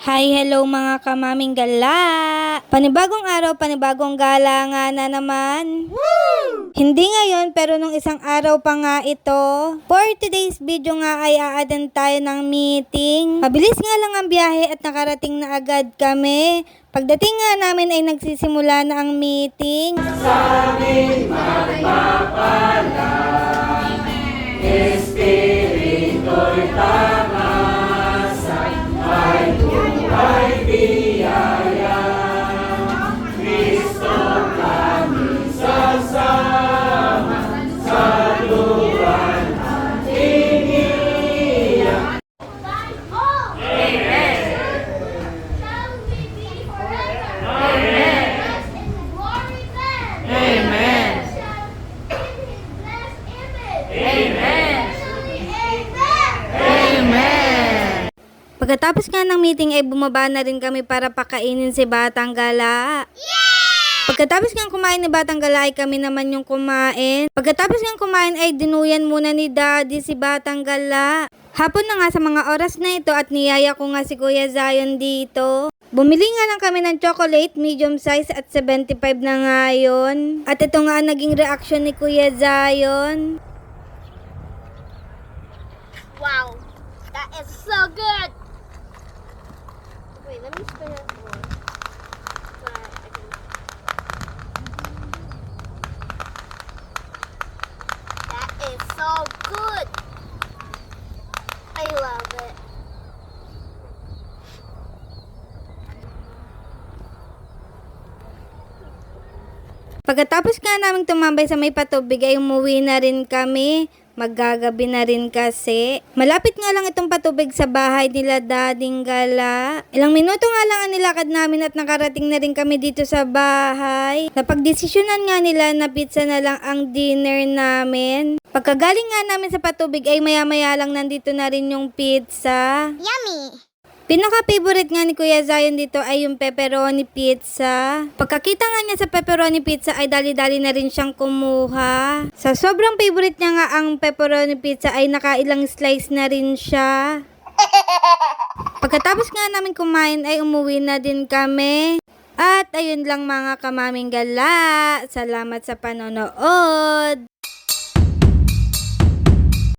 Hi, hello mga kamaming gala! Panibagong araw, panibagong gala nga na naman. Woo! Hindi ngayon pero nung isang araw pa nga ito. For today's video nga ay aadan tayo ng meeting. Mabilis nga lang ang biyahe at nakarating na agad kami. Pagdating nga namin ay nagsisimula na ang meeting. Sa aming magpapala, Espiritu'y tamasan, ay buhay biyaya. Kristo kami sasama, sa lugar nating iiyak. Amen. Shall we be forever? Amen. Rest in glory then. Amen. Shall in his blessed image. Amen. Surely, amen. Amen. Pagkatapos nga ng meeting ay bumaba na rin kami para pakainin si Batang Gala. Pagkatapos nga kumain ni Batang Gala ay kami naman yung kumain. Pagkatapos nga kumain ay dinuyan muna ni Daddy si Batang Gala. Hapon na nga sa mga oras na ito at niyaya ko nga si Kuya Zion dito. Bumili nga lang kami ng chocolate, medium size at 75 na nga yun. At ito nga ang naging reaction ni Kuya Zion. Wow, that is so good. Wait, let me spin it more. That is so good. I love it. Pagkatapos nga namin tumambay sa may patubig ay umuwi na rin kami. Maggagabi na rin kasi. Malapit nga lang itong patubig sa bahay nila Dading Gala. Ilang minuto nga lang ang nilakad namin at nakarating na rin kami dito sa bahay. Napagdesisyonan nga nila na pizza na lang ang dinner namin. Pagkagaling nga namin sa patubig ay maya-maya lang nandito na rin yung pizza. Yummy. Pinaka-favorite nga ni Kuya Zion dito ay yung pepperoni pizza. Pagkakita nga niya sa pepperoni pizza ay dali-dali na rin siyang kumuha. Sa sobrang favorite niya nga ang pepperoni pizza ay nakailang slice na rin siya. Pagkatapos nga namin kumain ay umuwi na din kami. At ayun lang mga kamaming gala. Salamat sa panonood.